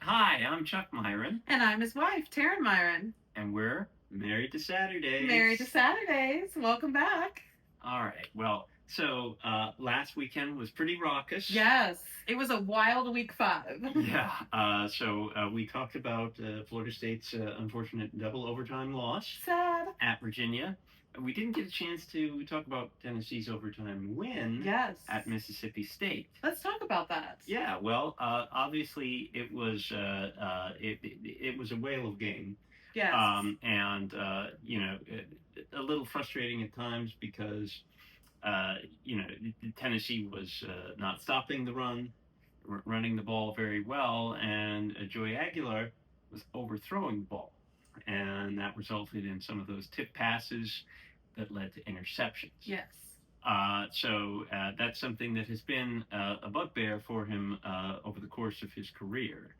Hi, I'm Chuck Myron, And I'm his wife, Taryn Myron. and we're married to Saturdays. Married to Saturdays. Welcome back. All right. Last weekend was pretty raucous. Yes, it was a wild week 5. Yeah. We talked about Florida State's unfortunate double overtime loss Sad. at Virginia. We didn't get a chance to talk about Tennessee's overtime win Yes. at Mississippi State. Let's talk about that. Yeah. Obviously it was a whale of game. Yes. A little frustrating at times because Tennessee was not stopping the run, running the ball very well, and Joey Aguilar was overthrowing the ball, and that resulted in some of those tip passes that led to interceptions. Yes. That's something that has been a bugbear for him over the course of his career.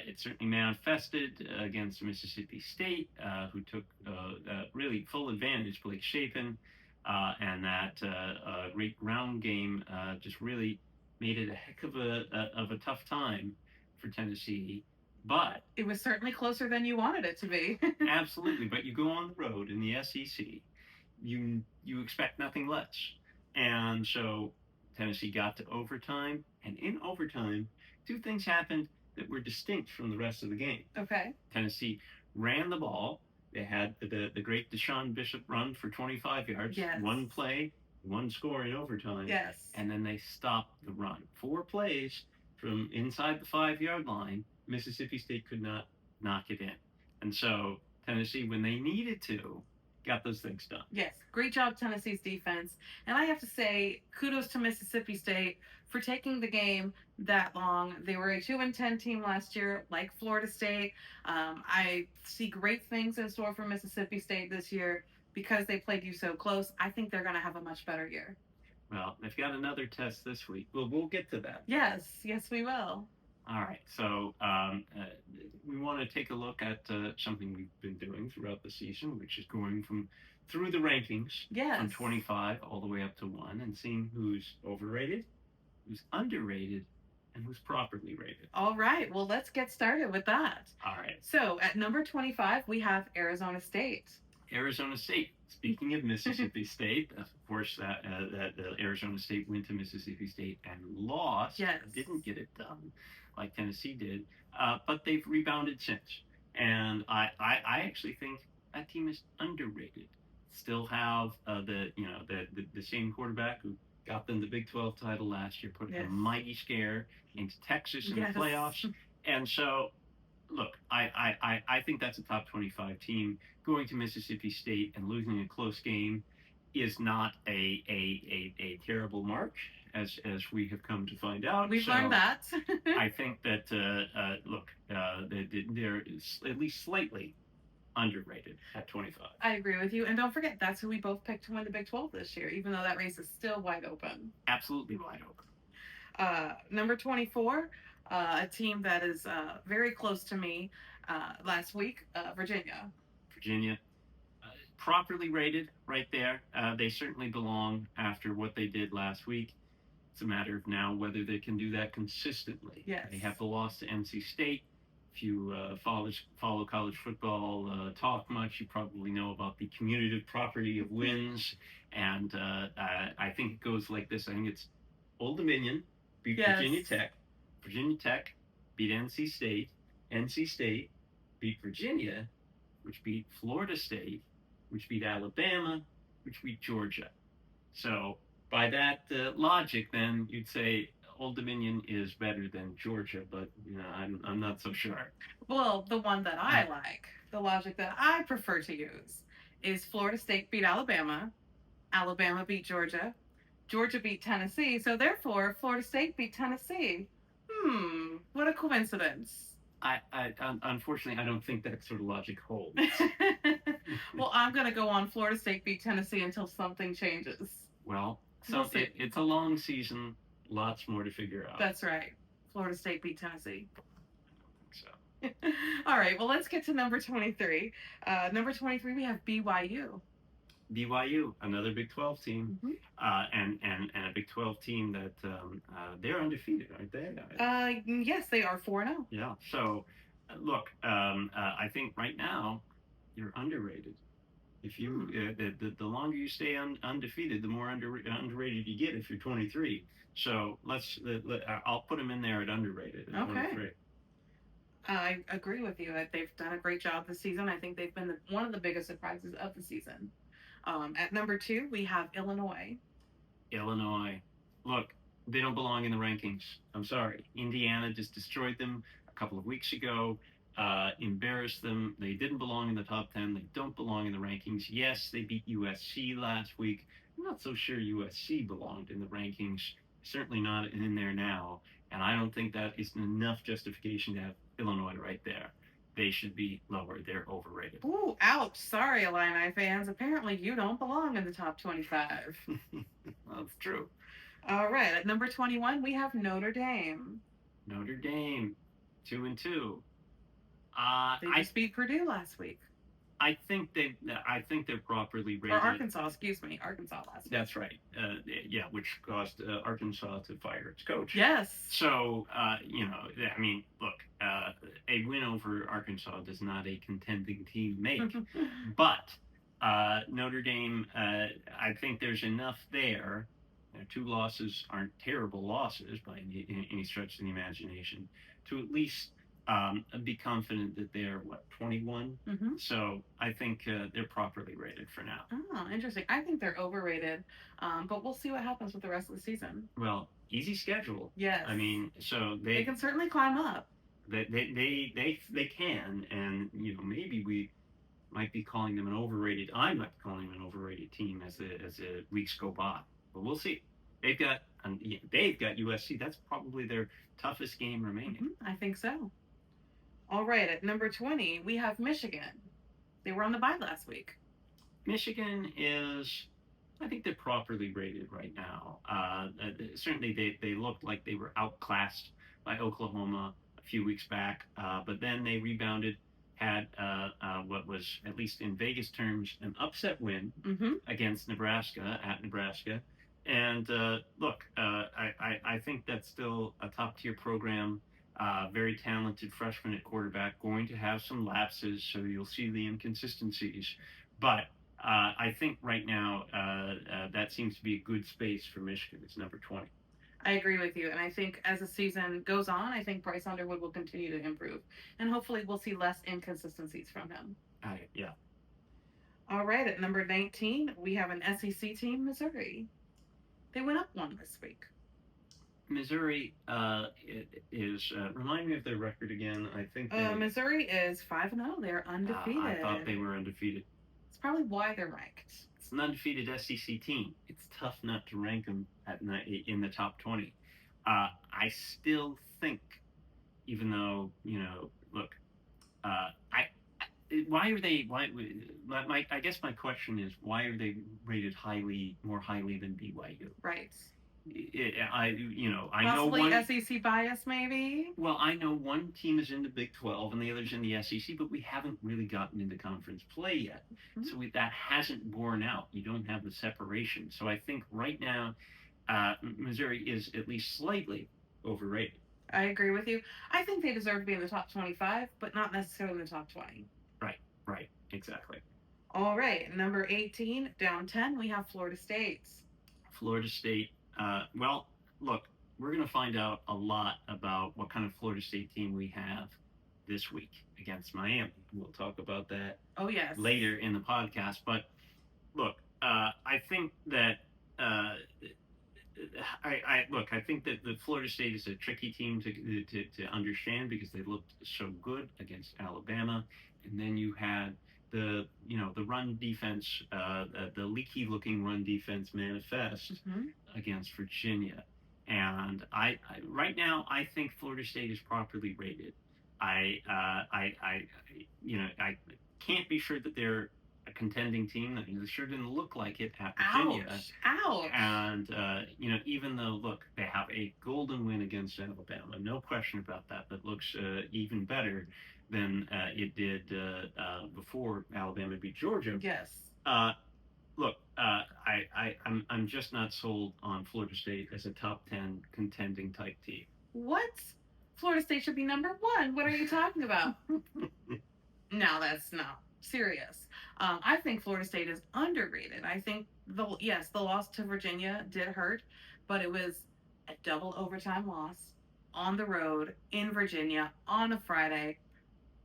It certainly manifested against Mississippi State, who took really full advantage, Blake Shapen, and that great ground game just really made it a heck of a tough time for Tennessee. But it was certainly closer than you wanted it to be. Absolutely, but you go on the road in the SEC, you expect nothing less, and so Tennessee got to overtime, and in overtime, two things happened that were distinct from the rest of the game. Okay. Tennessee ran the ball. They had the great Deshaun Bishop run for 25 yards. Yes. One play, one score in overtime. Yes. And then they stopped the run. 4 plays from inside the 5-yard line. Mississippi State could not knock it in. And so Tennessee, when they needed to, got those things done. Yes. Great job, Tennessee's defense. And I have to say, kudos to Mississippi State for taking the game that long. They were a 2-10 team last year, like Florida State. I see great things in store for Mississippi State this year because they played you so close. I think they're going to have a much better year. Well, they've got another test this week. We'll get to that. Yes, we will. All right, so we want to take a look at something we've been doing throughout the season, which is going through the rankings from 25 all the way up to 1 and seeing who's overrated, who's underrated, and who's properly rated. All right, well, let's get started with that. All right. So at number 25, we have Arizona State. Arizona State. Speaking of Mississippi State, of course, that Arizona State went to Mississippi State and lost. Yes. Didn't get it done like Tennessee did, but they've rebounded since. And I actually think that team is underrated. Still have the same quarterback who got them the Big 12 title last year, put a mighty scare into Texas in the playoffs. And so, look, I think that's a top 25 team. Going to Mississippi State and losing a close game is not a terrible mark, as we have come to find out. We've learned that. I think that they're at least slightly underrated at 25. I agree with you, and don't forget that's who we both picked to win the Big 12 this year, even though that race is still wide open. Absolutely wide open. Number 24, a team that is very close to me last week, Virginia. Virginia, properly rated right there. They certainly belong after what they did last week. It's a matter of now whether they can do that consistently. Yes. They have the loss to NC State. If you follow college football talk much, you probably know about the commutative property of wins. And I think it goes like this. I think it's Old Dominion beat Virginia Tech. Virginia Tech beat NC State beat Virginia, which beat Florida State, which beat Alabama, which beat Georgia. So by that logic, then you'd say Old Dominion is better than Georgia, but I'm not so sure. Well, the one that I like, the logic that I prefer to use, is Florida State beat Alabama, Alabama beat Georgia, Georgia beat Tennessee, so therefore Florida State beat Tennessee. What a coincidence. Unfortunately, I don't think that sort of logic holds. Well, I'm going to go on Florida State beat Tennessee until something changes. Well, it's a long season. Lots more to figure out. That's right. Florida State beat Tennessee. So. All right. Well, let's get to number 23. Number 23, we have BYU. BYU, another Big 12 team, Mhm. and a Big 12 team that they're undefeated, aren't they? Yes, they are 4-0. Yeah. So, look, I think right now you're underrated. If you the longer you stay undefeated, the more underrated you get. If you're 23, so I'll put them in there at underrated at Okay. 23. I agree with you. They've done a great job this season. I think they've been one of the biggest surprises of the season. At number 2, we have Illinois. Illinois, look, they don't belong in the rankings. I'm sorry. Indiana just destroyed them a couple of weeks ago. Embarrassed them. They didn't belong in the top 10. They don't belong in the rankings. Yes, they beat USC last week. I'm not so sure USC belonged in the rankings. Certainly not in there now. And I don't think that is enough justification to have Illinois right there. They should be lower. They're overrated. Ooh, ouch. Sorry, Illini fans. Apparently, you don't belong in the top 25. That's true. All right. At number 21, we have Notre Dame. Notre Dame, 2-2. They just beat Purdue last week. I think they're properly rated. Or Arkansas, excuse me, Arkansas last week. That's right. Yeah, which caused Arkansas to fire its coach. Yes. So I mean, look, a win over Arkansas does not a contending team make, but Notre Dame, I think there's enough there. 2 losses aren't terrible losses by any stretch of the imagination to at least be confident that they're 21. Mm-hmm. So I think they're properly rated for now. Oh, interesting. I think they're overrated, but we'll see what happens with the rest of the season. Well, easy schedule. Yes. I mean, so they can certainly climb up. They can, and maybe we might be calling them an overrated. I might be calling them an overrated team as the weeks go by, but we'll see. They've got USC. That's probably their toughest game remaining. Mm-hmm, I think so. All right, at number 20, we have Michigan. They were on the bye last week. Michigan is, I think they're properly rated right now. Certainly they looked like they were outclassed by Oklahoma a few weeks back, but then they rebounded, had what was, at least in Vegas terms, an upset win against Nebraska at Nebraska. And look, I think that's still a top-tier program. Very talented freshman at quarterback, going to have some lapses, so you'll see the inconsistencies. But I think right now that seems to be a good space for Michigan. It's number 20. I agree with you. And I think as the season goes on, I think Bryce Underwood will continue to improve. And hopefully we'll see less inconsistencies from him. Yeah. All right, at number 19, we have an SEC team, Missouri. They went up 1 this week. Missouri is remind me of their record again. I think Missouri is 5-0. They're undefeated. I thought they were undefeated. It's probably why they're ranked. It's an undefeated SEC team. It's tough not to rank them in the top 20. I still think, even though look, why are they? I guess my question is, why are they rated more highly than BYU? Right. I know one SEC bias, maybe. Well, I know one team is in the Big 12 and the other's in the SEC, but we haven't really gotten into conference play yet, so that hasn't borne out. You don't have the separation. So I think right now, Missouri is at least slightly overrated. I agree with you. I think they deserve to be in the top 25, but not necessarily in the top 20. Right, exactly. All right, number 18, down 10, we have Florida State. Florida State. Well, look, we're going to find out a lot about what kind of Florida State team we have this week against Miami. We'll talk about that later in the podcast. But look, I think that I think that the Florida State is a tricky team to understand because they looked so good against Alabama, and then you had the run defense, the leaky looking run defense manifest against Virginia. And I right now I think Florida State is properly rated. I can't be sure that they're a contending team. I mean, they sure didn't look like it at Virginia. Ouch. And even though look, they have a golden win against Alabama, no question about that. That looks even better than it did before Alabama beat Georgia. Yes. look, I'm just not sold on Florida State as a top 10 contending type team. What? Florida State should be number one. What are you talking about? No, that's not serious. I think Florida State is underrated. I think the loss to Virginia did hurt, but it was a double overtime loss on the road in Virginia on a Friday,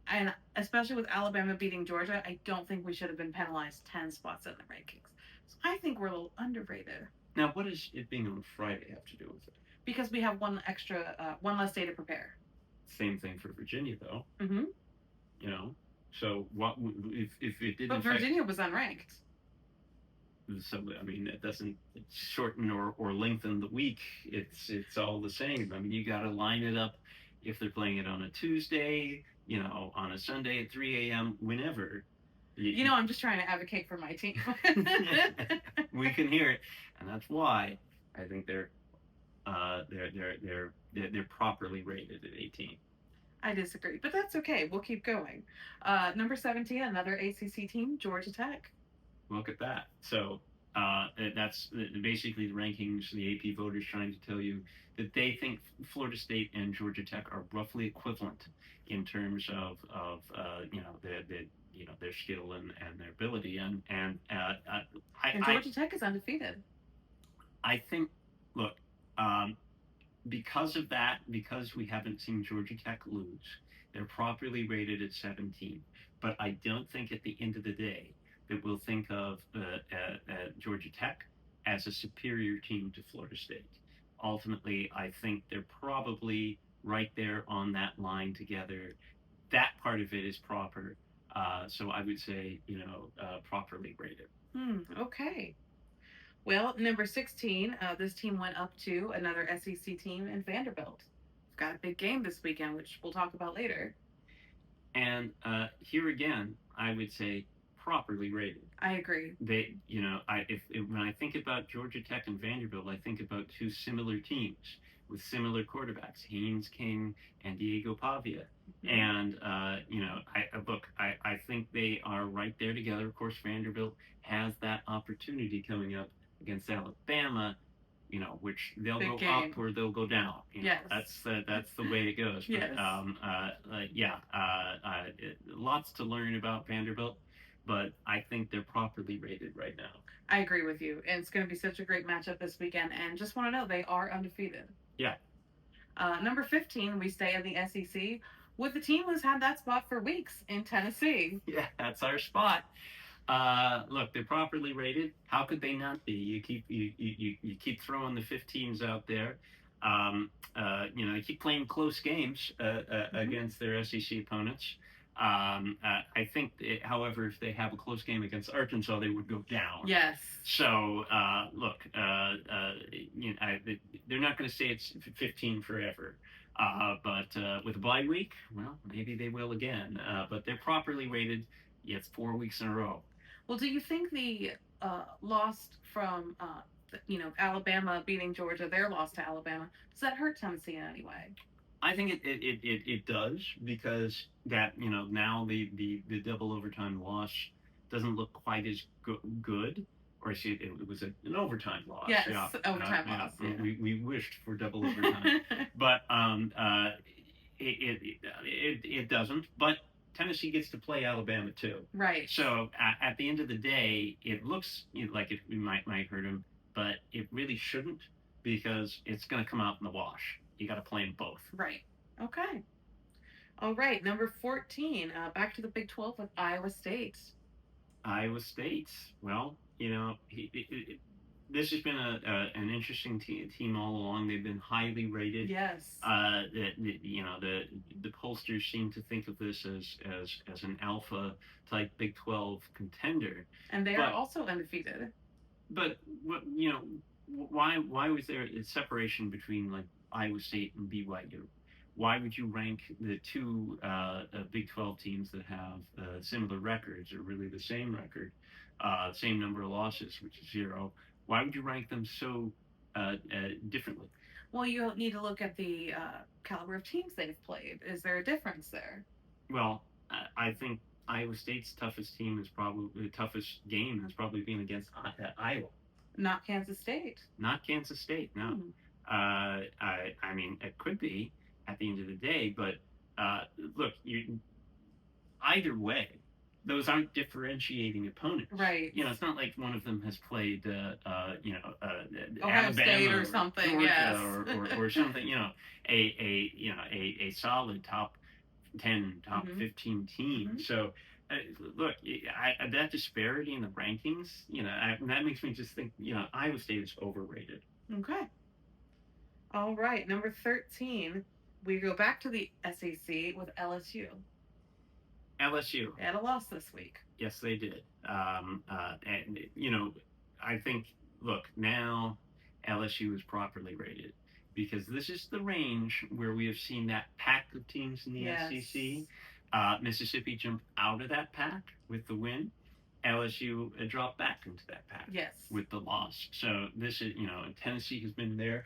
and especially with Alabama beating Georgia, I don't think we should have been penalized 10 spots in the rankings. So I think we're a little underrated. Now, what does it being on Friday have to do with it? Because we have one less day to prepare. Same thing for Virginia, though. Mm-hmm. You know, so what if it didn't? But Virginia was unranked. So I mean, it doesn't shorten or lengthen the week. It's all the same. I mean, you got to line it up. If they're playing it on a Tuesday, on a Sunday at 3 a.m., whenever. I'm just trying to advocate for my team. We can hear it, and that's why I think they're properly rated at 18. I disagree, but that's okay. We'll keep going. Number 17, another ACC team, Georgia Tech. Look at that. So that's basically the rankings, the AP voters trying to tell you that they think Florida State and Georgia Tech are roughly equivalent in terms of their skill and their ability. And Georgia Tech is undefeated. I think, look, because of that, because we haven't seen Georgia Tech lose, they're properly rated at 17. But I don't think at the end of the day that we'll think of Georgia Tech as a superior team to Florida State. Ultimately, I think they're probably right there on that line together. That part of it is proper. So I would say, properly rated. Okay. Well, number 16, this team went up to another SEC team in Vanderbilt. We've got a big game this weekend, which we'll talk about later. And here again, I would say properly rated. I agree. They, when I think about Georgia Tech and Vanderbilt, I think about two similar teams with similar quarterbacks, Haynes King and Diego Pavia. Mm-hmm. And I think they are right there together. Of course, Vanderbilt has that opportunity coming up against Alabama, which they'll big go game. up or they'll go down. Yes. That's the way it goes. Yes. But, lots to learn about Vanderbilt, but I think they're properly rated right now. I agree with you. And it's going to be such a great matchup this weekend. And just want to know, they are undefeated. Yeah. Number 15, we stay in the SEC with the team who's had that spot for weeks in Tennessee. Yeah, that's our spot. Look, they're properly rated. How could they not be? You keep throwing the 15s out there. They keep playing close games against their SEC opponents. I think, however, if they have a close game against Arkansas, they would go down. Yes. So, look, they're not going to say it's 15 forever. But with a bye week, well, maybe they will again. But they're properly rated. Yeah, it's 4 weeks in a row. Well, do you think the loss from Alabama beating Georgia, their loss to Alabama, does that hurt Tennessee in any way? I think it does, because that now the double overtime loss doesn't look quite as good. Or it was an overtime loss. Yes, overtime loss. Yeah. We wished for double overtime, but it doesn't. But Tennessee gets to play Alabama too. Right. So at the end of the day, it looks like it might hurt them, but it really shouldn't, because it's going to come out in the wash. You got to play them both. Right. Okay. All right. Number 14. Back to the Big 12 with Iowa State. Iowa State. Well, this has been an interesting team all along. They've been highly rated. Yes. The pollsters seem to think of this as an alpha type Big 12 contender. And they are also undefeated. But why was there a separation between like Iowa State and BYU? Why would you rank the two Big 12 teams that have similar records, or really the same record, same number of losses, which is 0? Why would you rank them so differently? Well, you need to look at the caliber of teams they've played. Is there a difference there? Well, I think Iowa State's toughest team is probably the toughest game has probably been against Iowa, Not Kansas State. not Kansas State. No, I mean it could be at the end of the day, but look, either way, those aren't differentiating opponents. Right. It's not like one of them has played, Ohio Alabama State or something, Georgia yes. or something. A solid top 10, top 15 team. So, look, that disparity in the rankings, that makes me just think, Iowa State is overrated. Okay. All right, number 13. We go back to the SEC with LSU. LSU. They had a loss this week. Yes, they did. And I think, look, now LSU is properly rated because this is the range where we have seen that pack of teams in the SEC. Mississippi jumped out of that pack with the win. LSU dropped back into that pack with the loss. So this is, Tennessee has been there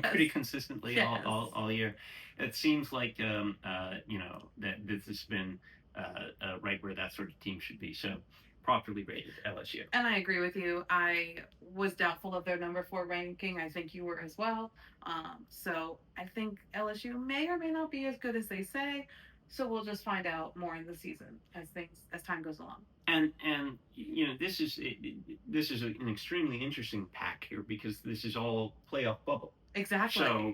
pretty consistently all year. It seems like, that this has been right where that sort of team should be. So properly rated LSU. And I agree with you. I was doubtful of their number 4 ranking. I think you were as well. So I think LSU may or may not be as good as they say. So we'll just find out more in the season as time goes along. And this is an extremely interesting pack here because this is all playoff bubble. Exactly. So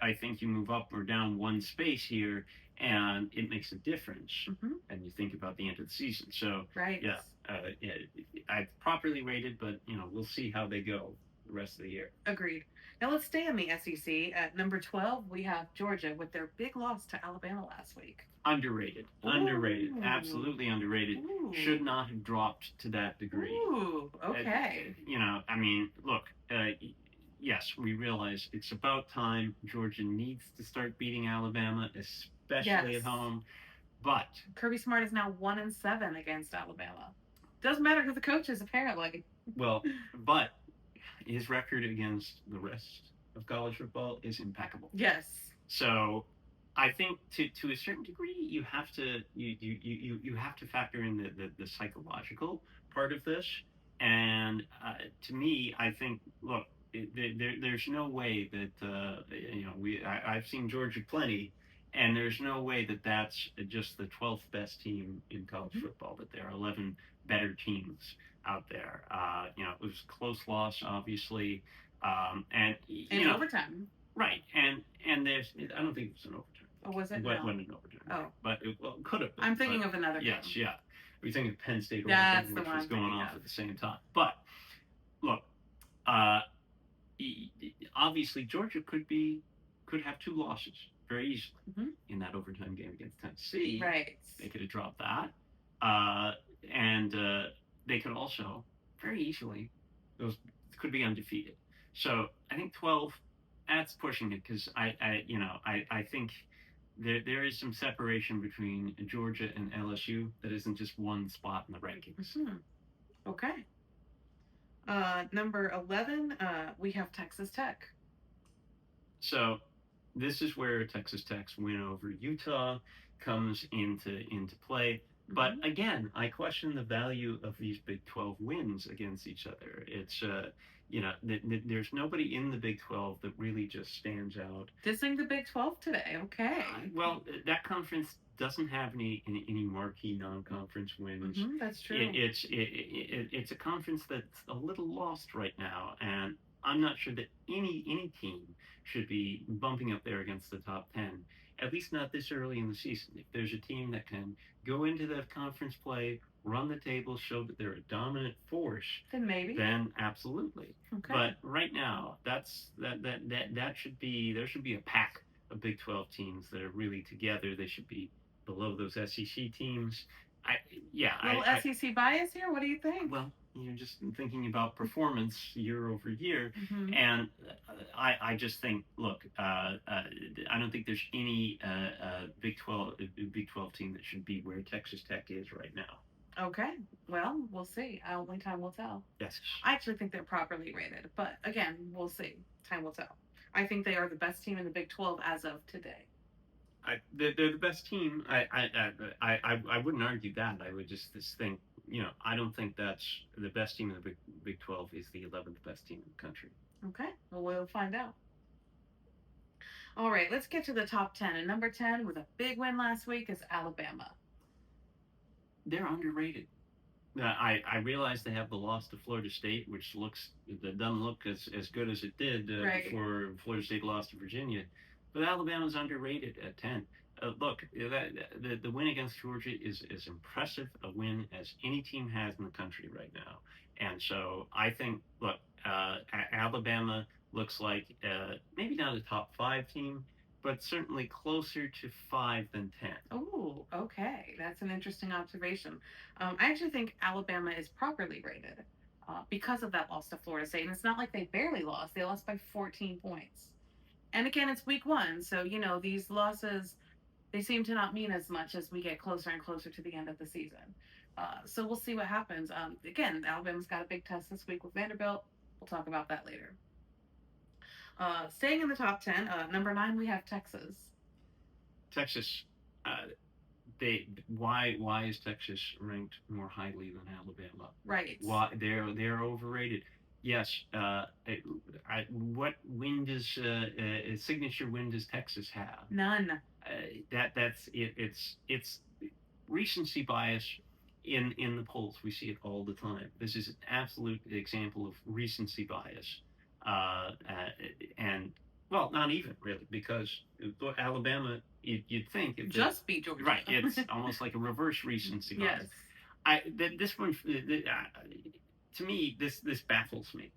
I think you move up or down one space here, and it makes a difference. And you think about the end of the season. So I properly rated, but we'll see how they go the rest of the year. Agreed. Now let's stay in the SEC. At number 12, we have Georgia with their big loss to Alabama last week. Underrated. Ooh. Underrated. Absolutely underrated. Ooh. Should not have dropped to that degree. Ooh, okay. I mean, look, yes, we realize it's about time. Georgia needs to start beating Alabama, especially at home. But Kirby Smart is now 1-7 against Alabama. Doesn't matter who the coach is, apparently. Well, but his record against the rest of college football is impeccable. Yes. So I think to a certain degree you have to you have to factor in the psychological part of this. And to me, I think, look, there's no way that I've seen Georgia plenty, and there's no way that that's just the 12th best team in college football. That there are 11 better teams out there. It was a close loss, obviously, and in overtime. Right, and there's I don't think it was an overtime. Oh, was it? Went in overtime. Oh, but it could have been. I'm thinking of another game. Yes, yeah. We're thinking of Penn State overtime, which was going off at the same time. But look, obviously Georgia could have 2 losses very easily in that overtime game against Tennessee. Right. They could have dropped that, and they could also very easily those could be undefeated. So I think 12. That's pushing it because I think there is some separation between Georgia and LSU that isn't just one spot in the rankings. Okay. Number 11, we have Texas Tech. So this is where Texas Tech's win over Utah comes into play. But again, I question the value of these Big 12 wins against each other. It's there's nobody in the Big 12 that really just stands out. Dissing the Big 12 today, okay. Well, that conference doesn't have any marquee non-conference wins. That's true. It's a conference that's a little lost right now, and I'm not sure that any team should be bumping up there against the top 10. At least not this early in the season. If there's a team that can go into that conference play, run the table, show that they're a dominant force, then absolutely. Okay. But right now, that should be there should be a pack of Big 12 teams that are really together. They should be below those SEC teams. SEC bias here. What do you think? Well, just thinking about performance year over year, and I just think, look, I don't think there's any Big 12 team that should be where Texas Tech is right now. Okay, well, we'll see. Only time will tell. Yes. I actually think they're properly rated, but again, we'll see. Time will tell. I think they are the best team in the Big 12 as of today. they're the best team. I wouldn't argue that. I would just think, I don't think that's the best team in the Big 12 is the 11th best team in the country. Okay, well, we'll find out. All right, let's get to the top 10. And number 10, with a big win last week, is Alabama. They're underrated. I realize they have the loss to Florida State, which that doesn't look as good as it did Right. before Florida State lost to Virginia. But Alabama's underrated at 10. Look, the win against Georgia is as impressive a win as any team has in the country right now. And so I think, look, Alabama looks like maybe not a top 5 team, but certainly closer to 5 than 10. Oh, okay. That's an interesting observation. I actually think Alabama is properly rated because of that loss to Florida State. And it's not like they barely lost, they lost by 14 points. And again, it's week one. So, these losses, they seem to not mean as much as we get closer and closer to the end of the season. So we'll see what happens. Again, Alabama's got a big test this week with Vanderbilt. We'll talk about that later. Staying in the top 10, number 9, we have Texas. Texas, why is Texas ranked more highly than Alabama? Right. Why they're overrated? Yes. What win does signature win does Texas have? None. That's it. It's recency bias in the polls. We see it all the time. This is an absolute example of recency bias, and well, not even really, because Alabama, you'd think just beat Georgia. Right. It's almost like a reverse recency bias. Yes. This one, to me, this baffles me.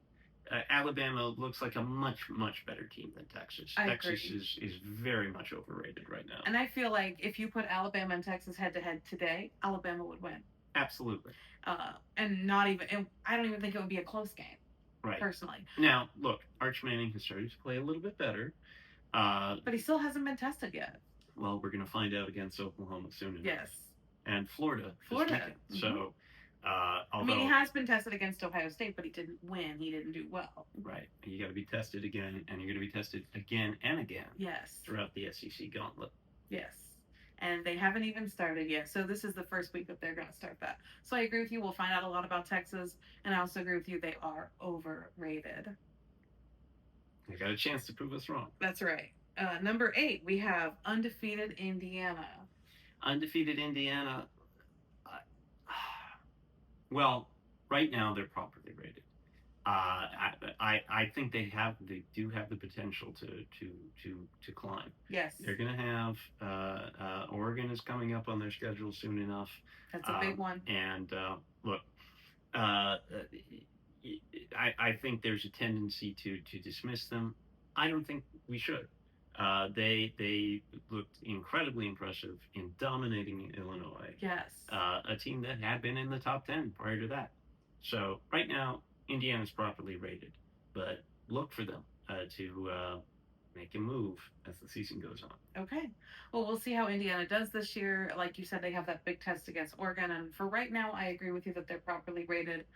Alabama looks like a much better team than Texas. Texas is very much overrated right now. And I feel like if you put Alabama and Texas head to head today, Alabama would win. Absolutely. And not even. And I don't even think it would be a close game. Right. Personally. Now, look, Arch Manning has started to play a little bit better. But he still hasn't been tested yet. Well, we're going to find out against Oklahoma soon enough. Yes. And Florida. Mm-hmm. So, although, he has been tested against Ohio State, but he didn't win. He didn't do well. Right. You got to be tested again, and you're going to be tested again and again. Yes. Throughout the SEC gauntlet. Yes. And they haven't even started yet. So this is the first week that they're going to start that. So I agree with you. We'll find out a lot about Texas. And I also agree with you. They are overrated. They got a chance to prove us wrong. That's right. Number 8, we have undefeated Indiana. Undefeated Indiana. Well, right now they're properly rated. I think they do have the potential to climb. Yes. They're going to have Oregon is coming up on their schedule soon enough. That's a big one. And look, I think there's a tendency to dismiss them. I don't think we should. They looked incredibly impressive in dominating Illinois. Yes. A team that had been in the top 10 prior to that. So right now, Indiana's properly rated, but look for them to make a move as the season goes on. Okay. Well, we'll see how Indiana does this year. Like you said, they have that big test against Oregon, and for right now, I agree with you that they're properly rated.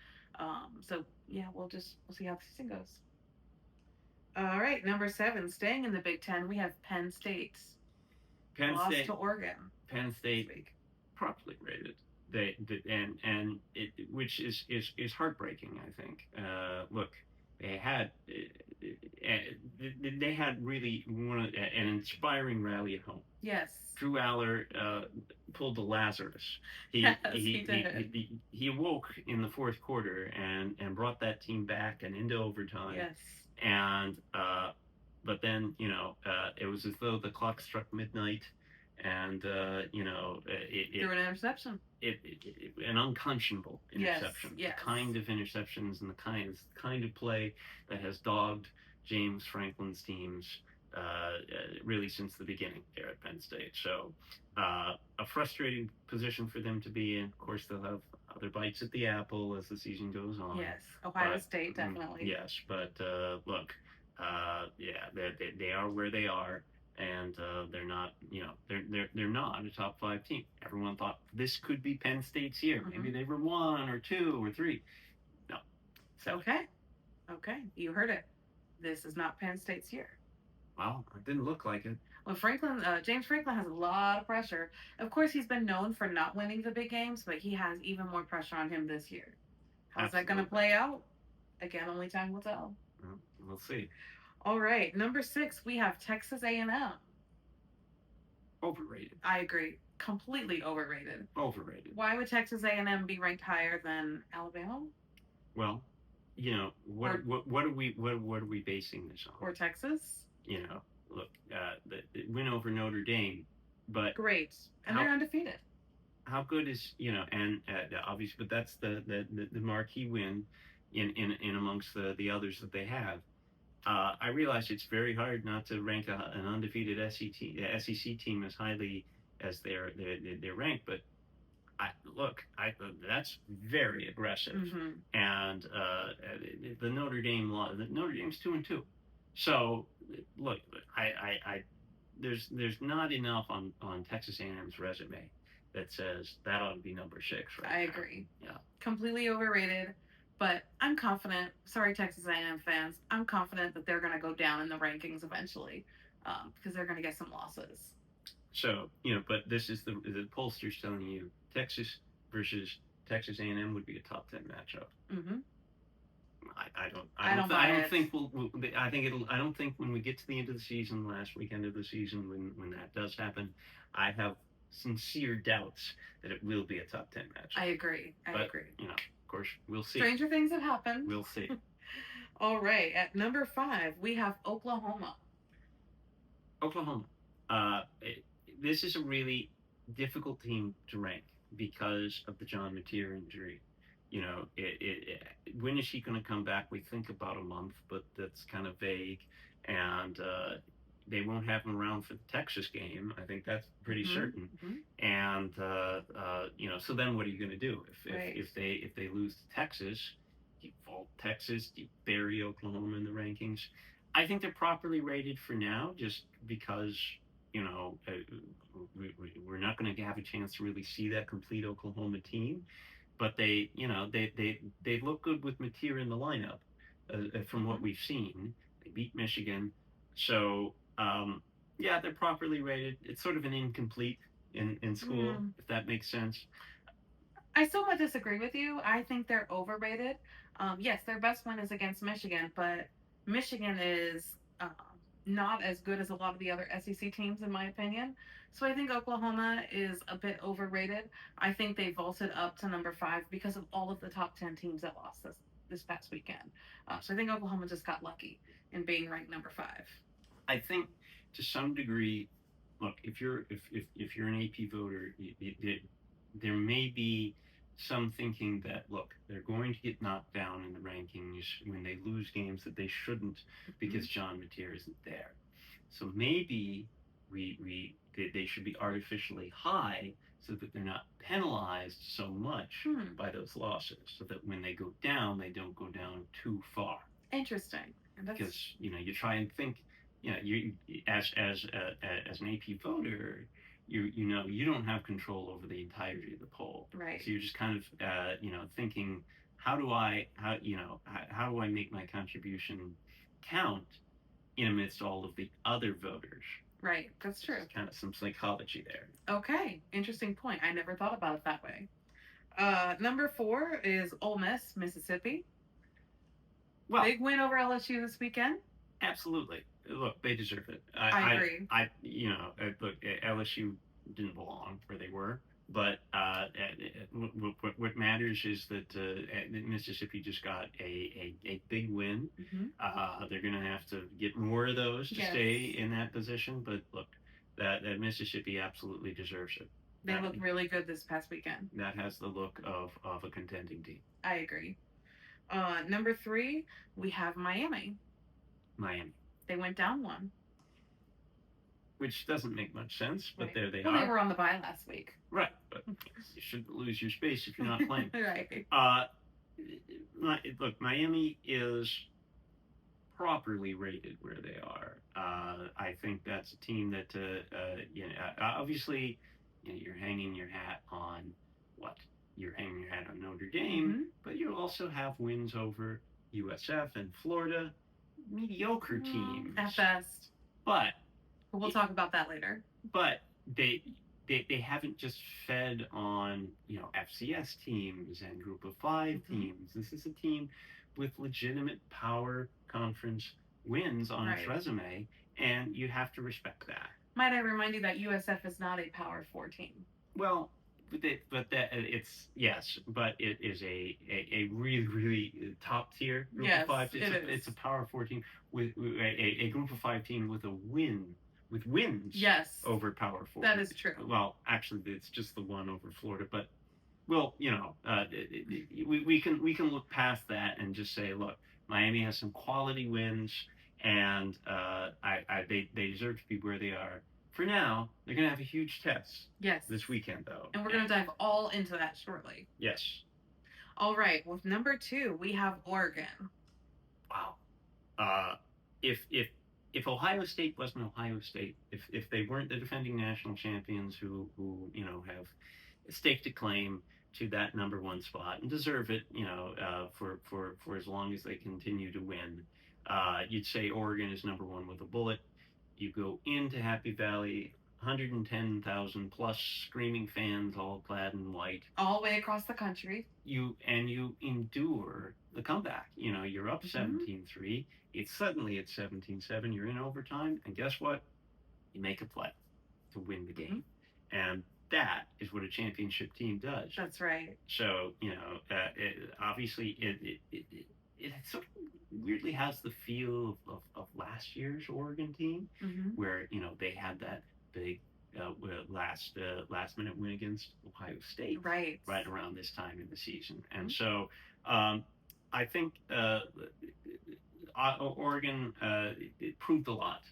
So yeah, we'll see how the season goes. All right, number 7, staying in the Big Ten, we have Penn State. Lost to Oregon. Penn State properly rated. Which is heartbreaking. I think. Look, they had really an inspiring rally at home. Yes. Drew Aller pulled the Lazarus. He did. He awoke in the fourth quarter and brought that team back and into overtime. Yes. And but then it was as though the clock struck midnight, and it threw an interception. An unconscionable interception. Yes. The kind of interceptions and the kind of play that has dogged James Franklin's teams really since the beginning there at Penn State. So a frustrating position for them to be in. Of course, they'll have other bites at the apple as the season goes on. Yes, Ohio State definitely. Yes, but look, they are where they are. And they're not, they're not a top 5 team. Everyone thought this could be Penn State's year. Mm-hmm. Maybe they were 1 or 2 or 3. No. Okay, you heard it. This is not Penn State's year. Well, it didn't look like it. Well, James Franklin has a lot of pressure. Of course, he's been known for not winning the big games, but he has even more pressure on him this year. How's that going to Absolutely. play out? Again, only time will tell. Well, we'll see. All right, number 6, we have Texas A&M. Overrated. I agree. Completely overrated. Overrated. Why would Texas A&M be ranked higher than Alabama? Well, what are we basing this on? Or Texas? Look, the win over Notre Dame, but great, and they're undefeated. How good is and obviously, but that's the marquee win in amongst the others that they have. I realize it's very hard not to rank an undefeated SEC team as highly as they're ranked, but that's very aggressive. Mm-hmm. And the Notre Dame Notre Dame's 2-2, so look, there's not enough on Texas A&M's resume that says that ought to be number 6 right I now. agree. Yeah. Completely overrated, but I'm confident. Sorry, Texas A&M fans. I'm confident that they're going to go down in the rankings eventually because they're going to get some losses. So, but this is the pollsters telling you Texas versus Texas A&M would be a top 10 matchup. Mm-hmm. I don't think when we get to the end of the season, last weekend of the season, when that does happen, I have sincere doubts that it will be a top 10 matchup. I agree. I agree. Of course, we'll see. Stranger things have happened. We'll see. All right, at number 5, we have Oklahoma. This is a really difficult team to rank because of the John Mateer injury. When is he going to come back? We think about a month, but that's kind of vague. And they won't have him around for the Texas game. I think that's pretty certain. Mm-hmm. And so then what are you going to do if they lose to Texas? Do you vault Texas? Do you bury Oklahoma in the rankings? I think they're properly rated for now, just because we're not going to have a chance to really see that complete Oklahoma team. But they look good with Mateer in the lineup, from what we've seen. They beat Michigan, so they're properly rated. It's sort of an incomplete in school, if that makes sense. I somewhat disagree with you. I think they're overrated. Yes, their best win is against Michigan, but Michigan is not as good as a lot of the other SEC teams, in my opinion. So I think Oklahoma is a bit overrated. I think they vaulted up to number 5 because of all of the top 10 teams that lost this past weekend. So I think Oklahoma just got lucky in being ranked number 5. I think to some degree, look, if you're an AP voter, there may be some thinking that, look, they're going to get knocked down in the rankings when they lose games that they shouldn't because John Mateer isn't there. So maybe they should be artificially high so that they're not penalized so much by those losses, so that when they go down, they don't go down too far. Interesting. Because you try and think, you as an AP voter, you don't have control over the entirety of the poll, right? So you're just kind of thinking, how do I make my contribution count in amidst all of the other voters? Right, that's true. There's kind of some psychology there. Okay, interesting point. I never thought about it that way. Number 4 is Ole Miss, Mississippi. Well, big win over LSU this weekend. Absolutely. Look, they deserve it. I agree. Look, LSU didn't belong where they were, but what matters is that Mississippi just got a big win. Mm-hmm. They're going to have to get more of those to stay in that position, but look, that Mississippi absolutely deserves it. They looked really good this past weekend. That has the look of a contending team. I agree. Number 3, we have Miami. They went down 1. Which doesn't make much sense, but right. There they are. Well, they were on the bye last week. Right, but you shouldn't lose your space if you're not playing. Right. Look, Miami is properly rated where they are. I think that's a team that, obviously, you're hanging your hat on what? You're hanging your hat on Notre Dame, but you also have wins over USF and Florida. Mediocre teams. At best. But But we'll talk about that later. But they haven't just fed on FCS teams and Group of 5 teams. This is a team with legitimate power conference wins on its resume, and you have to respect that. Might I remind you that USF is not a Power 4 team? Well, but it is a really really top tier Group of 5. It's a Power 4 team with a Group of 5 team with wins over Power 4. That is true. Well, actually, it's just the one over Florida, but we can look past that and just say, look, Miami has some quality wins, and they deserve to be where they are. For now, they're going to have a huge test this weekend, though. And we're going to dive all into that shortly. Yes. All right, with number 2, we have Oregon. Wow. If Ohio State wasn't Ohio State, if they weren't the defending national champions who have staked a claim to that number 1 spot and deserve it, for as long as they continue to win, you'd say Oregon is number 1 with a bullet. You go into Happy Valley, 110,000 plus screaming fans, all clad in white, all the way across the country. You endure the comeback. You're up 17-3. It's suddenly at 17-7. You're in overtime, and guess what? You make a play to win the game, and that is what a championship team does. That's right. So obviously it sort of weirdly has the feel of last year's Oregon team, where they had that big last minute win against Ohio State right around this time in the season. And so I think Oregon it proved a lot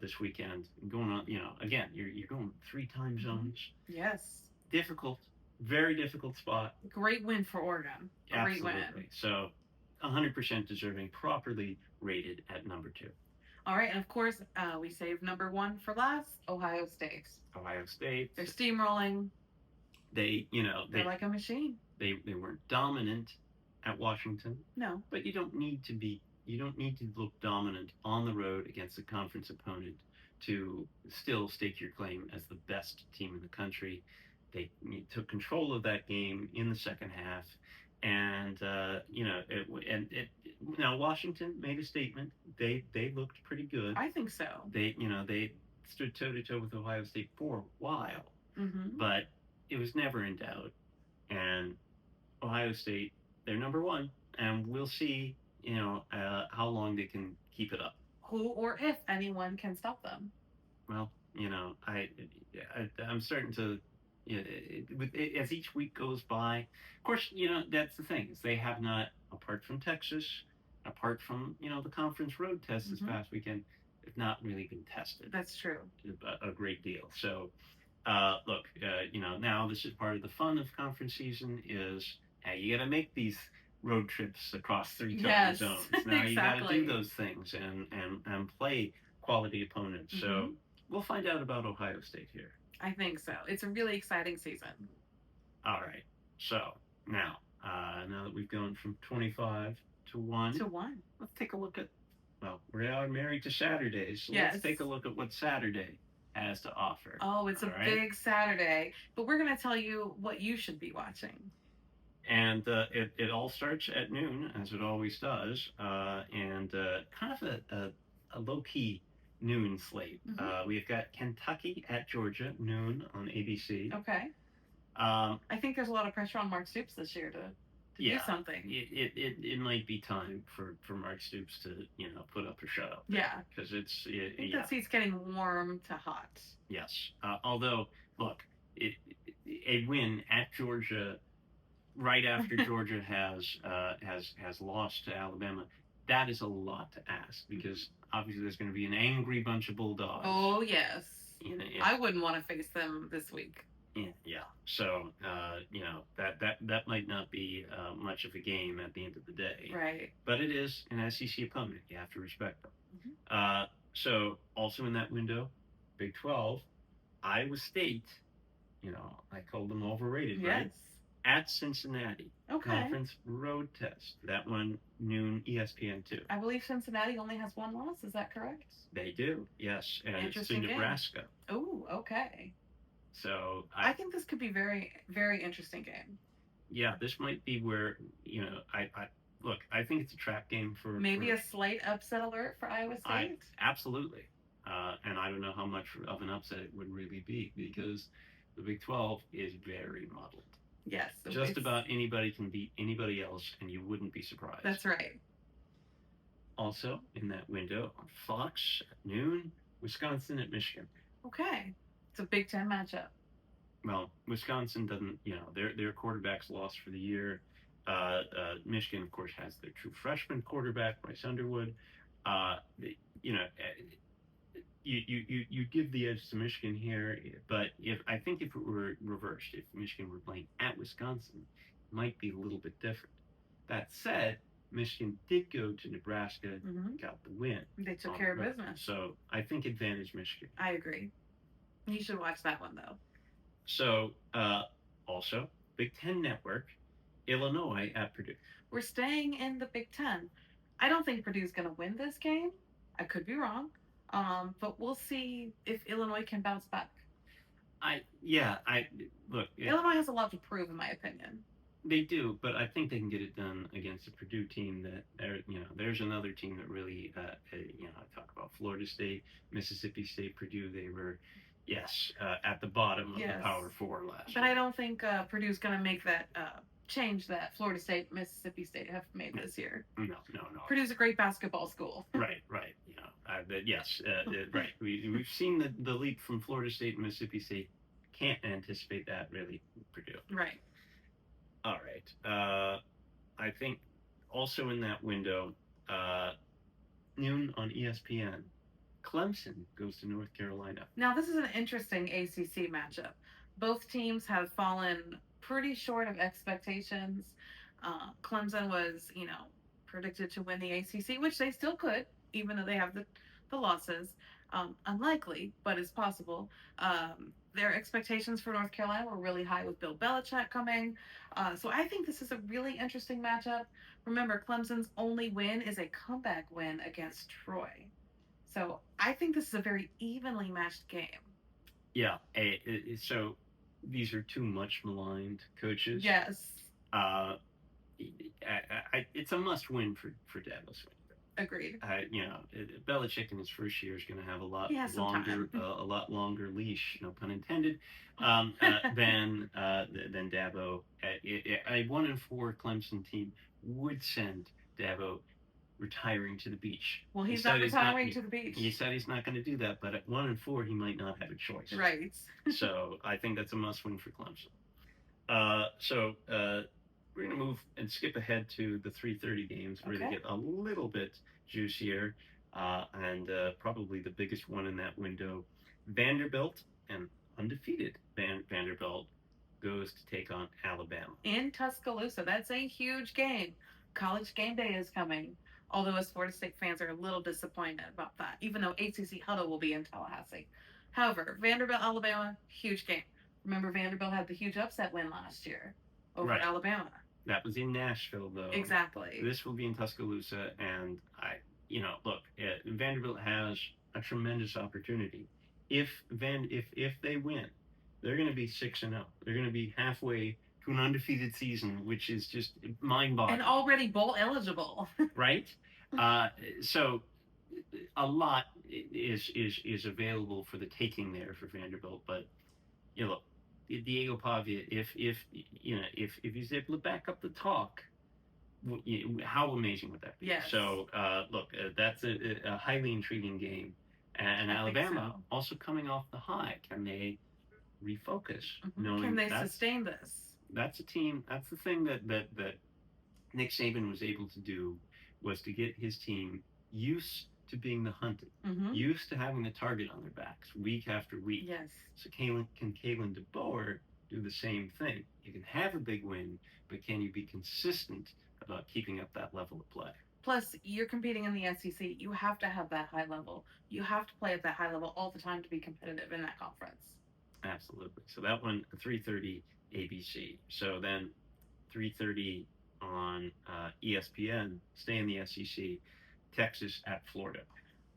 this weekend. Going on, again, you're going 3 time zones. Yes. Difficult, very difficult spot. Great win for Oregon. Great win. So 100% deserving, properly rated at number 2. All right, and of course, we saved number 1 for last, Ohio State. Ohio State. They're steamrolling. They're like a machine. They weren't dominant at Washington. No. But you don't need to look dominant on the road against a conference opponent to still stake your claim as the best team in the country. They took control of that game in the second half. And now Washington made a statement. They looked pretty good. I think so. They stood toe to toe with Ohio State for a while, but it was never in doubt. And Ohio State, they're number 1, and we'll see how long they can keep it up. Who or if anyone can stop them. Well, I'm starting to. As each week goes by, of course, that's the thing, is they have not, apart from Texas, apart from the conference road test this past weekend, they've not really been tested. That's true. A great deal. So, look, now this is part of the fun of conference season is you got to make these road trips across 3 time zones. Now you got to do those things and play quality opponents. So we'll find out about Ohio State here. I think so. It's a really exciting season. All right. So now that we've gone from 25 to 1, let's take a look at. Well, we are married to Saturdays, so let's take a look at what Saturday has to offer. Oh, it's a big Saturday, but we're going to tell you what you should be watching. And it all starts at noon, as it always does, and kind of a low-key noon slate. We've got Kentucky at Georgia, noon on ABC. Okay. I think there's a lot of pressure on Mark Stoops this year to do something. It might be time for Mark Stoops to put up or shut up. Yeah. Because it's I think that seat's getting warm to hot. Yes. Although, look, a win at Georgia right after Georgia has lost to Alabama, that is a lot to ask, because obviously there's going to be an angry bunch of Bulldogs. Oh, yes. I wouldn't want to face them this week. Yeah. So, that might not be much of a game at the end of the day. Right. But it is an SEC opponent. You have to respect them. So, also in that window, Big 12, Iowa State, I called them overrated, right? at Cincinnati. Okay. Conference road test. That one noon ESPN2. I believe Cincinnati only has one loss. Is that correct? They do, yes, and it's to Interesting game. Nebraska. Oh, okay. So I think this could be very, very interesting game. yeah, this might be where I look. I think it's a trap game for Maybe a slight upset alert for Iowa State. Absolutely, and I don't know how much of an upset it would really be because the Big 12 is very muddled. Yes, Just about anybody can beat anybody else, and you wouldn't be surprised. That's right. Also, in that window on Fox at noon, Wisconsin at Michigan. Okay, it's a Big Ten matchup. Well, Wisconsin doesn't, their quarterback's lost for the year. Michigan, of course, has their true freshman quarterback, Bryce Underwood. You know, you give the edge to Michigan here, but I think if it were reversed, if Michigan were playing at Wisconsin, it might be a little bit different. That said, Michigan did go to Nebraska, got the win. They took care of business. So I think advantage Michigan. I agree. You should watch that one though. So also Big Ten Network, Illinois at Purdue. We're staying in the Big Ten. I don't think Purdue's going to win this game. I could be wrong. But we'll see if Illinois can bounce back. Look. Illinois has a lot to prove, in my opinion. They do, but I think they can get it done against a Purdue team that there's another team that really, I talk about Florida State, Mississippi State, Purdue. They were, at the bottom of the Power Four last year. But I don't think Purdue's going to make that change that Florida State, Mississippi State have made this year. No. Purdue's a great basketball school. Right. Right. We've seen the leap from Florida State and Mississippi State. Can't anticipate that really, Purdue. Right. All right. I think also in that window, noon on ESPN, Clemson goes to North Carolina. Now, this is an interesting ACC matchup. Both teams have fallen pretty short of expectations. Clemson was, predicted to win the ACC, which they still could, even though they have the losses. Unlikely, but it's possible. Their expectations for North Carolina were really high with Bill Belichick coming. So I think this is a really interesting matchup. Remember, Clemson's only win is a comeback win against Troy. So I think this is a very evenly matched game. Yeah. So these are two much maligned coaches. Yes. It's a must win for Dabo Swinney. Agreed. Belichick in his first year is going to have a lot longer leash, no pun intended, than Dabo. A 1-4 Clemson team would send Dabo retiring to the beach. Well, he's not retiring to the beach. He said he's not going to do that, but at 1-4, he might not have a choice. Right. So I think that's a must-win for Clemson. We're going to move and skip ahead to the 3:30 games where they get a little bit juicier, and probably the biggest one in that window. Vanderbilt, and undefeated Vanderbilt, goes to take on Alabama. In Tuscaloosa. That's a huge game. College game day is coming. Although us Florida State fans are a little disappointed about that, even though ACC Huddle will be in Tallahassee. However, Vanderbilt, Alabama, huge game. Remember, Vanderbilt had the huge upset win last year over Alabama. That was in Nashville, though. Exactly. This will be in Tuscaloosa, and Vanderbilt has a tremendous opportunity. If they win, they're going to be 6-0. They're going to be halfway to an undefeated season, which is just mind-boggling. And already bowl eligible. Right? So a lot is available for the taking there for Vanderbilt, but Diego Pavia, if he's able to back up the talk, how amazing would that be? Yes. So that's a highly intriguing game, and Alabama also coming off the high. Can they refocus? Can they sustain this? That's a team. That's the thing that Nick Saban was able to do, was to get his team used to being the hunted, used to having the target on their backs week after week. Yes. So can Kalen DeBoer do the same thing? You can have a big win, but can you be consistent about keeping up that level of play? Plus, you're competing in the SEC. You have to have that high level. You have to play at that high level all the time to be competitive in that conference. Absolutely. So that one, 3:30 ABC. So then 3:30 on ESPN. Stay in the SEC. Texas at Florida.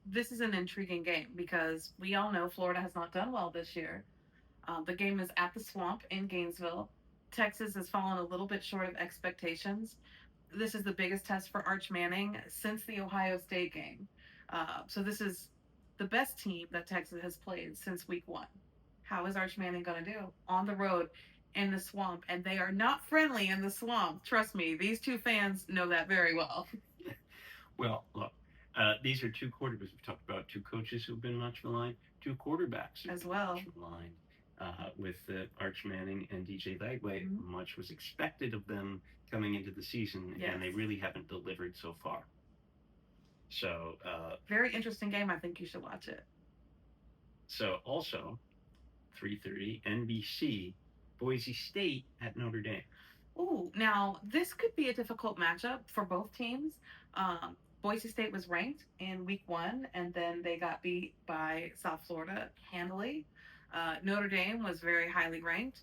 This is an intriguing game because we all know Florida has not done well this year. The game is at the Swamp in Gainesville. Texas has fallen a little bit short of expectations. This is the biggest test for Arch Manning since the Ohio State game. So this is the best team that Texas has played since week one. How is Arch Manning going to do on the road in the Swamp? And they are not friendly in the Swamp. Trust me, these two fans know that very well. Well, look, these are two quarterbacks. We've talked about two coaches who've been much maligned, two quarterbacks as well. Much maligned. With Arch Manning and DJ Lightweight, much was expected of them coming into the season, and they really haven't delivered so far. So, very interesting game. I think you should watch it. So, also, 3:30 NBC, Boise State at Notre Dame. Ooh, now this could be a difficult matchup for both teams. Boise State was ranked in week one, and then they got beat by South Florida handily. Notre Dame was very highly ranked.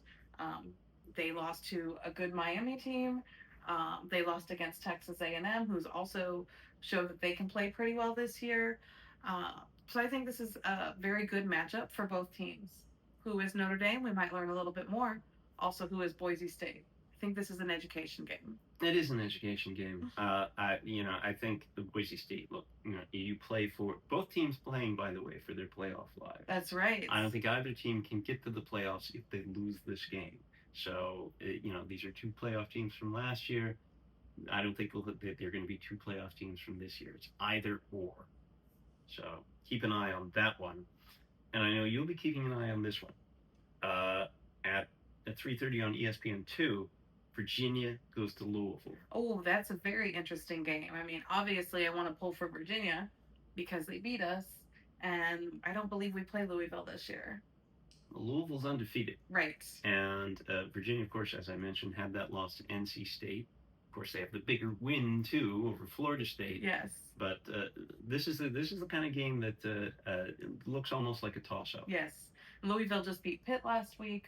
They lost to a good Miami team. They lost against Texas A&M, who's also showed that they can play pretty well this year. So I think this is a very good matchup for both teams. Who is Notre Dame? We might learn a little bit more. Also, who is Boise State? I think this is an education game. It is an education game. I think the Boise State. Look, you play for both teams playing, by the way, for their playoff lives. That's right. I don't think either team can get to the playoffs if they lose this game. So, these are two playoff teams from last year. I don't think they're going to be two playoff teams from this year. It's either or. So keep an eye on that one. And I know you'll be keeping an eye on this one. At 3:30 on ESPN2, Virginia goes to Louisville. Oh, that's a very interesting game. I mean, obviously, I want to pull for Virginia because they beat us, and I don't believe we play Louisville this year. Louisville's undefeated. Right. And Virginia, of course, as I mentioned, had that loss to NC State. Of course, they have the bigger win, too, over Florida State. Yes. But this is the kind of game that looks almost like a toss-up. Yes. Louisville just beat Pitt last week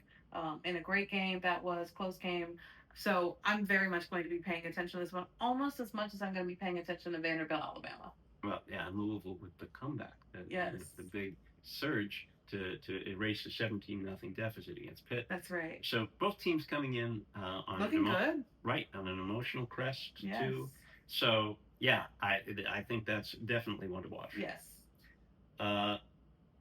in a great game. That was close game. So I'm very much going to be paying attention to this one, almost as much as I'm going to be paying attention to Vanderbilt, Alabama. Well, yeah, Louisville with the comeback. Yes. The big surge to erase a 17-0 deficit against Pitt. That's right. So both teams coming in on looking good. Right, on an emotional crest, yes. too. So, yeah, I think that's definitely one to watch. Yes.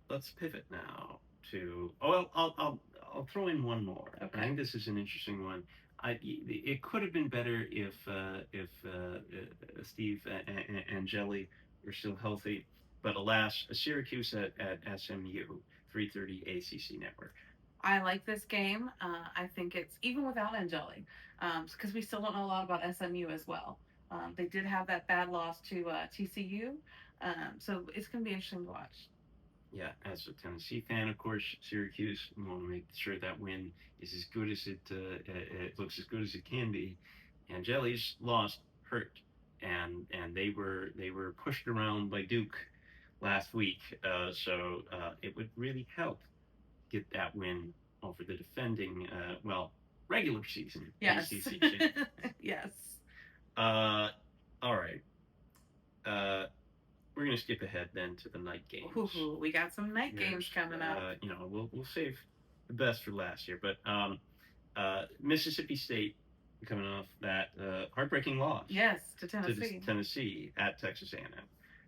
Let's pivot now to... Oh, I'll throw in one more. Okay. I think this is an interesting one. It could have been better if Steve and Jelly were still healthy, but alas, Syracuse at SMU, 3:30 ACC Network. I like this game. I think it's even without Angeli, because we still don't know a lot about SMU as well. They did have that bad loss to TCU, so it's going to be interesting to watch. Yeah, as a Tennessee fan, of course, Syracuse, we want to make sure that win is as good as it looks as good as it can be. And Jelly's loss hurt, and they were pushed around by Duke last week, so it would really help get that win over the defending regular season ACC champions. Yes. All right. We're gonna skip ahead then to the night games. Ooh, we got some night games coming up. We'll save the best for last year, but Mississippi State coming off that heartbreaking loss. Yes, to Tennessee. To Tennessee at Texas A&M.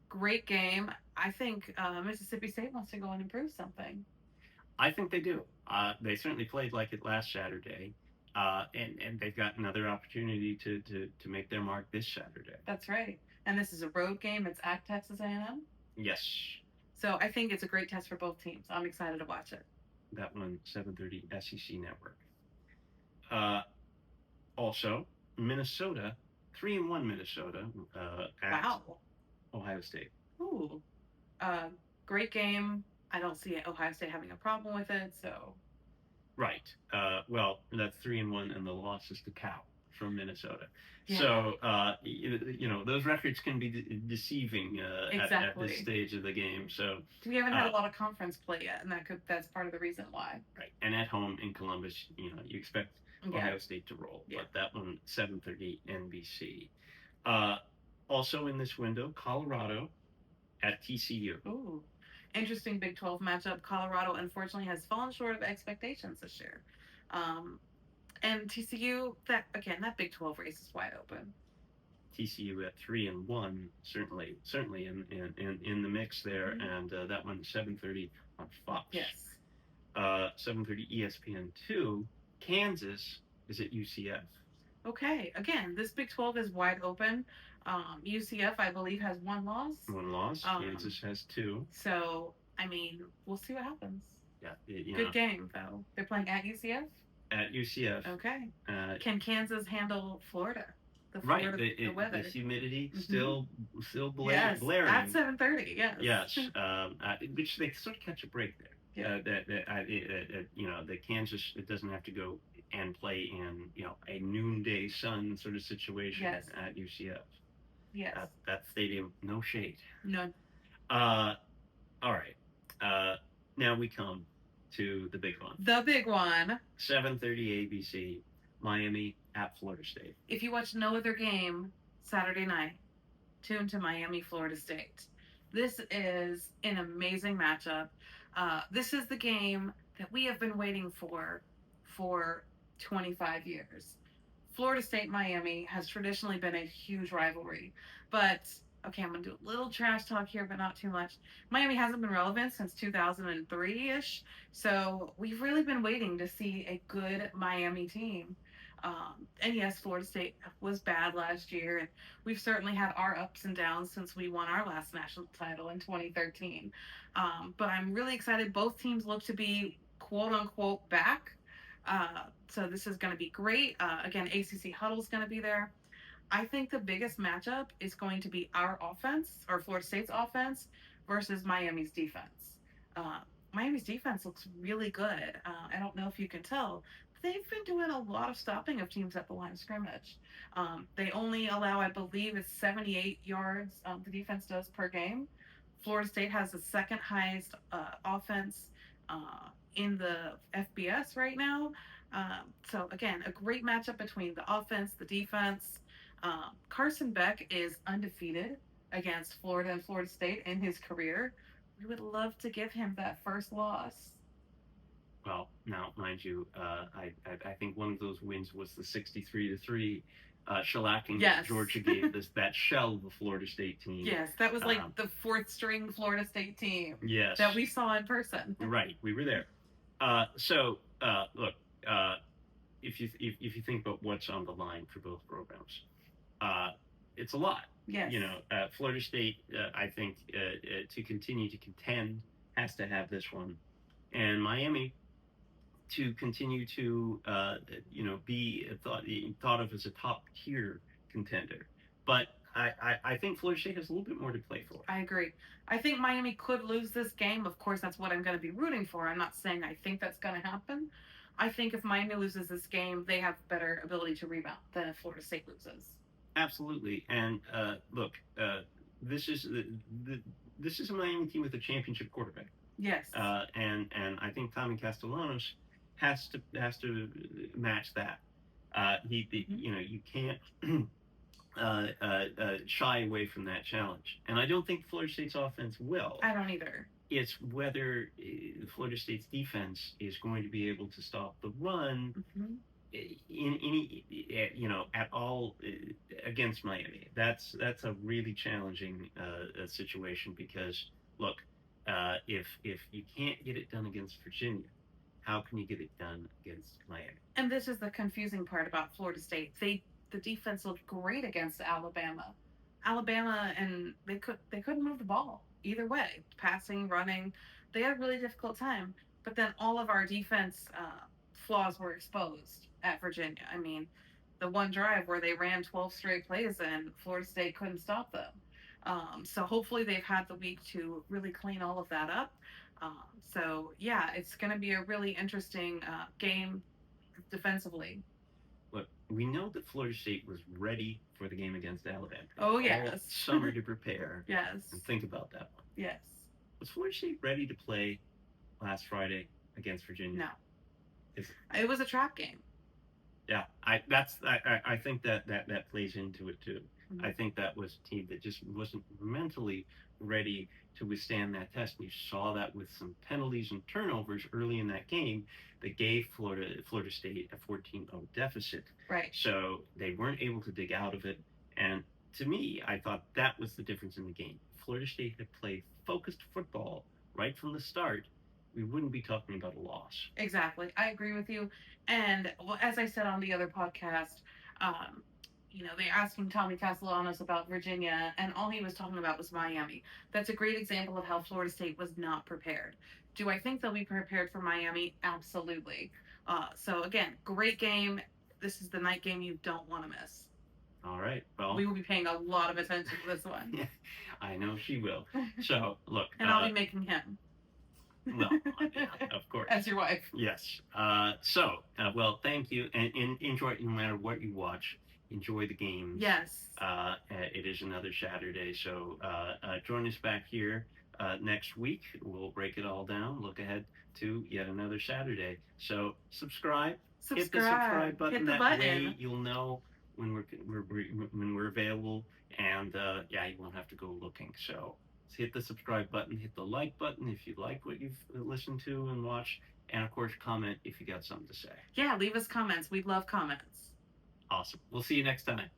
Great game. I think Mississippi State wants to go and improve something. I think they do. They certainly played like it last Saturday, and they've got another opportunity to make their mark this Saturday. That's right. And this is a road game. It's at Texas A&M. Yes. So I think it's a great test for both teams. I'm excited to watch it. That one, 7:30 SEC Network. Also, Minnesota, 3-1 Minnesota at Ohio State. Ooh. Great game. I don't see Ohio State having a problem with it, so. Right. Well, that's 3-1, and the loss is to Cal from Minnesota. Yeah. So, those records can be deceiving at this Exactly. stage of the game. So, We haven't had a lot of conference play yet, and that's part of the reason why. right. And at home in Columbus, you expect Yeah. Ohio State to roll. Yeah. But that one, 7:30 NBC. Uh, Also in this window, Colorado at TCU. Ooh. Interesting Big 12 matchup. Colorado, unfortunately, has fallen short of expectations this year. And TCU, that Big 12 race is wide open. TCU at 3-1, certainly in the mix there, and that one 7:30 on Fox. Yes. 7:30 ESPN2. Kansas is at UCF. Okay. Again, this Big 12 is wide open. UCF, I believe, has one loss. One loss. Kansas has 2. So, I mean, we'll see what happens. Yeah. Good game, though. They're playing at UCF? At UCF. Okay. Can Kansas handle Florida? Right, the weather. The humidity still yes, blaring. At 7:30, yes. Yes, which they sort of catch a break there. Yeah. The Kansas, it doesn't have to go and play in a noonday sun sort of situation at UCF. Yes. That stadium, no shade. None. All right. Now we come to the big one. The big one. 7:30 ABC, Miami at Florida State. If you watch no other game Saturday night, tune to Miami, Florida State. This is an amazing matchup. This is the game that we have been waiting for 25 years. Florida State, Miami has traditionally been a huge rivalry. But, okay, I'm going to do a little trash talk here, but not too much. Miami hasn't been relevant since 2003-ish. So we've really been waiting to see a good Miami team. And yes, Florida State was bad last year, and we've certainly had our ups and downs since we won our last national title in 2013. But I'm really excited. Both teams look to be quote unquote back. So this is going to be great. Again, ACC Huddle is going to be there. I think the biggest matchup is going to be our offense, or Florida State's offense, versus Miami's defense. Miami's defense looks really good. I don't know if you can tell. They've been doing a lot of stopping of teams at the line of scrimmage. They only allow, I believe, it's 78 yards the defense does per game. Florida State has the second highest offense in the FBS right now. So, again, a great matchup between the offense, the defense. Carson Beck is undefeated against Florida and Florida State in his career. We would love to give him that first loss. Well, now, mind you, I think one of those wins was the 63-3 shellacking that Georgia gave that shell of the Florida State team. Yes, that was like the fourth string Florida State team. Yes. That we saw in person. Right, we were there. Look, if you think about what's on the line for both programs, it's a lot. Yes. Florida State, I think, to continue to contend, has to have this one, and Miami to continue to be thought of as a top tier contender. But I think Florida State has a little bit more to play for. I agree. I think Miami could lose this game. Of course, that's what I'm going to be rooting for. I'm not saying I think that's going to happen. I think if Miami loses this game, they have better ability to rebound than if Florida State loses. Absolutely. And look, this is a Miami team with a championship quarterback. Yes. And I think Tommy Castellanos has to match that. You can't shy away from that challenge. And I don't think Florida State's offense will. I don't either. It's whether Florida State's defense is going to be able to stop the run in any at all against Miami. That's a really challenging situation because look, if you can't get it done against Virginia, how can you get it done against Miami? And this is the confusing part about Florida State. The defense looked great against Alabama, and they couldn't move the ball either way, passing, running. They had a really difficult time. But then all of our defense flaws were exposed at Virginia. I mean, the one drive where they ran 12 straight plays and Florida State couldn't stop them. So hopefully they've had the week to really clean all of that up. It's going to be a really interesting game defensively. Look, we know that Florida State was ready for the game against Alabama. Oh, All yes. summer to prepare. Yes. And think about that one. Yes. Was Florida State ready to play last Friday against Virginia? No. Is It was a trap game. Yeah, I think that plays into it too. Mhm. I think that was a team that just wasn't mentally ready to withstand that test. And you saw that with some penalties and turnovers early in that game that gave Florida State a 14-0 deficit. Right. So they weren't able to dig out of it. And to me, I thought that was the difference in the game. Florida State had played focused football right from the start. We wouldn't be talking about a loss. Exactly. I agree with you. And well, as I said on the other podcast, um, they asking Tommy Castellanos about Virginia, and all he was talking about was Miami. That's a great example of how Florida State was not prepared. Do I think they'll be prepared for Miami? Absolutely. So again, great game. This is the night game you don't want to miss. All right. Well, we will be paying a lot of attention to this one. I know she will. So look, and I'll be making him. Well, yeah, of course. As your wife. Yes. Well, thank you, and enjoy it no matter what you watch. Enjoy the games. Yes. It is another Saturday, so join us back here next week. We'll break it all down. Look ahead to yet another Saturday. So subscribe. Hit the subscribe button. Hit the that button. way you'll know when we're available, and you won't have to go looking. So hit the subscribe button, hit the like button if you like what you've listened to and watched, and of course comment if you got something to say. Yeah, leave us comments. We love comments. Awesome. We'll see you next time.